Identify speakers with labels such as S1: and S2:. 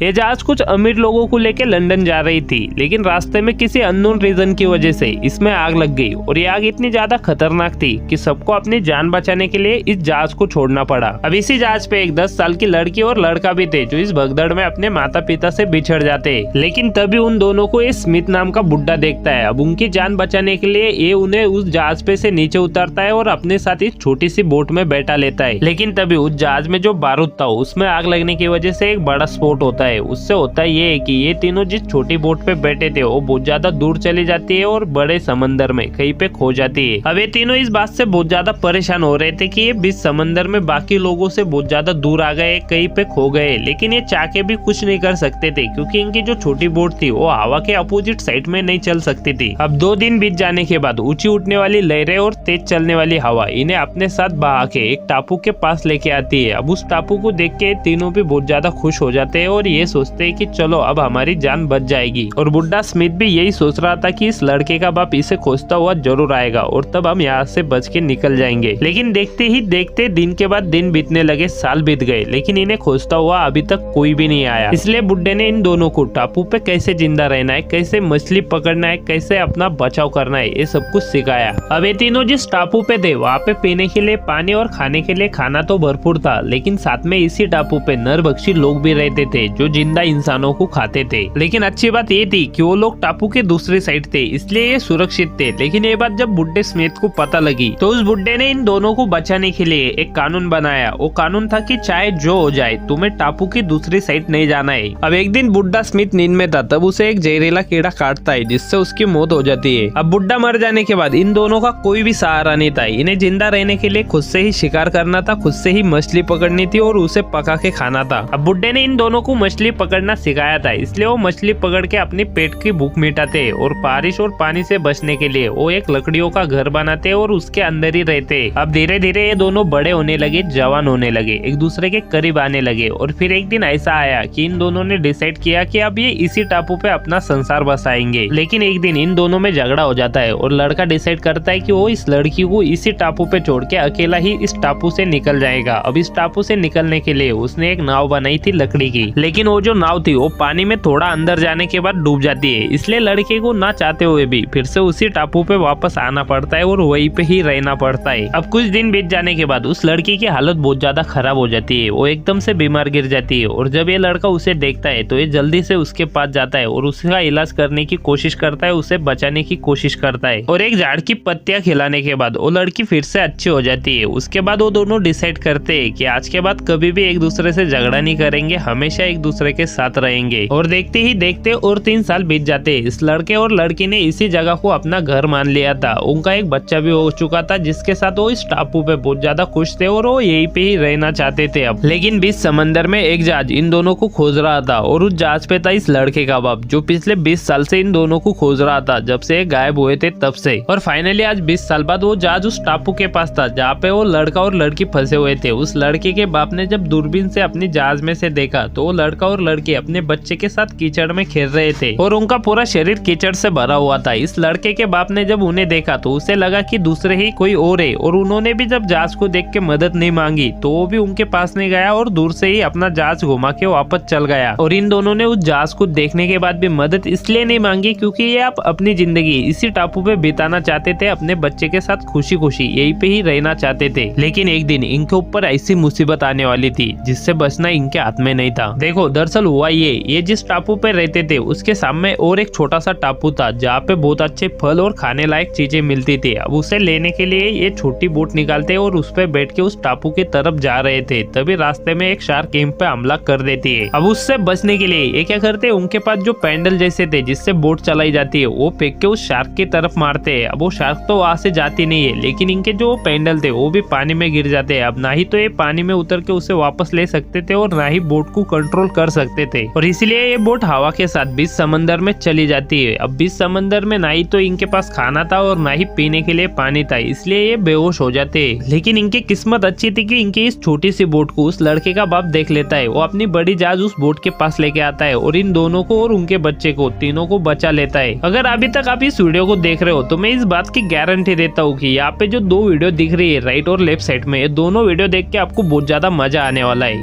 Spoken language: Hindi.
S1: ये जहाज कुछ अमीर लोगों को लेकर लंदन जा रही थी, लेकिन रास्ते में किसी अननोन रीजन की वजह से इसमें आग लग गई और ये आग इतनी ज्यादा खतरनाक थी कि सबको अपनी जान बचाने के लिए इस जहाज को छोड़ना पड़ा। अब इसी जहाज पे एक 10 साल की लड़की और लड़का भी थे जो इस भगदड़ में अपने माता पिता से बिछड़ जाते। लेकिन तभी उन दोनों को ये स्मिथ नाम का बुड्ढा देखता है। अब उनकी जान बचाने के लिए ये उन्हें उस जहाज पे से नीचे उतारता है और अपने साथ इस छोटी सी बोट में बैठा लेता है। लेकिन तभी उस जहाज में जो बारूद था उसमें आग लगने की वजह से एक बड़ा स्फोट होता है। उससे होता है ये कि ये तीनों जिस छोटी बोट पे बैठे थे वो बहुत ज्यादा दूर चली जाती है और बड़े समंदर में कहीं पे खो जाती है। अब ये तीनों इस बात से बहुत ज्यादा परेशान हो रहे थे कि ये बीच समंदर में बाकी लोगों से बहुत ज्यादा दूर आ गए, कहीं पे खो गए। लेकिन ये चाह के भी कुछ नहीं कर सकते थे क्योंकि इनकी जो छोटी बोट थी वो हवा के अपोजिट साइड में नहीं चल सकती थी। अब 2 दिन बीत जाने के बाद ऊंची उठने वाली लहरें और तेज चलने वाली हवा इन्हें अपने साथ बहा के एक टापू के पास लेके आती है। अब उस टापू को देख के तीनों भी बहुत ज्यादा खुश हो जाते हैं और ये सोचते हैं कि चलो अब हमारी जान बच जाएगी। और बुड्ढा स्मिथ भी यही सोच रहा था कि इस लड़के का बाप इसे खोजता हुआ जरूर आएगा और तब हम यहाँ से बच के निकल जाएंगे। लेकिन देखते ही देखते दिन के बाद दिन बीतने लगे, साल बीत गए, लेकिन इन्हें खोजता हुआ अभी तक कोई भी नहीं आया। इसलिए बुड्ढे ने इन दोनों को टापू पे कैसे जिंदा रहना है, कैसे मछली पकड़ना है, कैसे अपना बचाव करना है, ये सब कुछ सिखाया। अब ये तीनों जिस टापू पे थे वहाँ पे पीने के लिए पानी और खाने के लिए खाना तो भरपूर था, लेकिन साथ में इसी टापू पे नरभक्षी लोग भी रहते थे जो जिंदा इंसानों को खाते थे। लेकिन अच्छी बात ये थी कि वो लोग टापू के दूसरी साइड थे, इसलिए ये सुरक्षित थे। लेकिन ये बात जब बुड्ढे स्मिथ को पता लगी तो उस बुड्ढे ने इन दोनों को बचाने के लिए एक कानून बनाया। वो कानून था कि चाहे जो हो जाए तुम्हें टापू की दूसरी साइड नहीं जाना है। अब एक दिन बुड्ढा स्मिथ नींद में था, तब उसे एक जहरीला कीड़ा काटता है जिससे उसकी मौत हो जाती है। अब बुड्ढा मर जाने के बाद इन दोनों का कोई भी सहारा नहीं था। इन्हें जिंदा रहने के लिए खुद से ही शिकार करना था, खुद से ही मछली पकड़नी थी और उसे पका के खाना था। अब बुड्ढे ने इन दोनों को मछली पकड़ना सिखाया था, इसलिए वो मछली पकड़ के अपनी पेट की भूख मिटाते और बारिश और पानी से बचने के लिए वो एक लकड़ियों का घर बनाते और उसके अंदर ही रहते। अब धीरे धीरे ये दोनों बड़े होने लगे, जवान होने लगे, एक दूसरे के करीब आने लगे। और फिर एक दिन ऐसा आया कि इन दोनों ने डिसाइड किया कि अब ये इसी टापू पे अपना संसार बसाएंगे। लेकिन एक दिन इन दोनों में झगड़ा हो जाता है और लड़का डिसाइड करता है कि वो इस लड़की को इसी टापू पे छोड़ के अकेला ही इस टापू से निकल जाएगा। अब इस टापू से निकलने के लिए उसने एक नाव बनाई थी लकड़ी की, लेकिन वो जो नाव थी वो पानी में थोड़ा अंदर जाने के बाद डूब जाती है। इसलिए लड़के को ना चाहते हुए भी फिर से उसी टापू पे वापस आना पड़ता है और वहीं पे ही रहना पड़ता है। अब कुछ दिन बीत जाने के बाद उस लड़की की हालत बहुत ज्यादा खराब हो जाती है, वो एकदम से बीमार गिर जाती है। और जब ये लड़का उसे देखता है तो ये जल्दी से उसके पास जाता है और उसका इलाज करने की कोशिश करता है, उसे बचाने की कोशिश करता है। और एक झाड़ की पत्तियां खिलाने के बाद वो लड़की फिर से अच्छी हो जाती है। उसके बाद वो दोनों डिसाइड करते हैं कि आज के बाद कभी भी एक दूसरे से झगड़ा नहीं करेंगे, हमेशा एक दूसरे के साथ रहेंगे। और देखते ही देखते और 3 साल बीत जाते। इस लड़के और लड़की ने इसी जगह को अपना घर मान लिया था। उनका एक बच्चा भी हो चुका था जिसके साथ वो इस टापू पे बहुत ज्यादा खुश थे और वो यहीं पे ही रहना चाहते थे। अब लेकिन बीच समंदर में एक जहाज इन दोनों को खोज रहा था और उस जहाज पे था इस लड़के का बाप जो पिछले 20 साल से इन दोनों को खोज रहा था, जब से ये गायब हुए थे तब से। और फाइनली आज 20 साल बाद वो जहाज उस टापू के पास था जहाँ पे वो लड़का और लड़की फंसे हुए थे। उस लड़के के बाप ने जब दूरबीन से अपनी जहाज में से देखा तो वो लड़का और लड़की अपने बच्चे के साथ कीचड़ में खेल रहे थे और उनका पूरा शरीर कीचड़ से भरा हुआ था। इस लड़के के बाप ने जब उन्हें देखा तो उसे लगा कि दूसरे ही कोई और है और उन्होंने भी जब जहाज को देख के मदद नहीं मांगी तो वो भी उनके पास नहीं गया और दूर से ही अपना जहाज घुमा के वापस चल गया। और इन दोनों ने उस जहाज को देखने के बाद भी मदद इसलिए नहीं मांगी क्योंकि ये आप अपनी जिंदगी इसी टापू पे बिताना चाहते थे, अपने बच्चे के साथ खुशी खुशी यहीं पे ही रहना चाहते थे। लेकिन एक दिन इनके ऊपर ऐसी मुसीबत आने वाली थी जिससे बचना इनके हाथ में नहीं था। देखो दरअसल हुआ ये जिस टापू पे रहते थे उसके सामने और एक छोटा सा टापू था जहाँ पे बहुत अच्छे फल और खाने लायक चीजें मिलती थी। अब उसे लेने के लिए ये छोटी बोट निकालते और उस पे बैठ के उस टापू की तरफ जा रहे थे, तभी रास्ते में एक शार्क कैंप पे हमला कर देती है। अब उससे बचने के लिए ये क्या करते हैं, उनके पास जो पैंडल जैसे थे जिससे बोट चलाई जाती है वो फेंक के उस शार्क की तरफ मारते हैं। अब वो शार्क तो वहां से जाती नहीं है, लेकिन इनके जो पैंडल थे वो भी पानी में गिर जाते हैं। अब ना ही तो ये पानी में उतर के उसे वापस ले सकते थे और ना ही बोट को कंट्रोल कर सकते थे, और इसलिए ये बोट हवा के साथ बीच समंदर में चली जाती है। अब बीच समंदर में ना ही तो इनके पास खाना था और ना ही पीने के लिए पानी था, इसलिए ये बेहोश हो जाते हैं। लेकिन इनकी किस्मत अच्छी थी कि इनकी इस छोटी सी बोट को उस लड़के का बाप देख लेता है। वो अपनी बड़ी जहाज उस बोट के पास लेके आता है और इन दोनों को और उनके बच्चे को तीनों को बचा लेता है। अगर अभी तक आप इस वीडियो को देख रहे हो तो मैं इस बात की गारंटी देता हूँ कि यहाँ पे जो 2 वीडियो दिख रही है राइट और लेफ्ट साइड में, ये दोनों वीडियो देख के आपको बहुत ज्यादा मजा आने वाला है।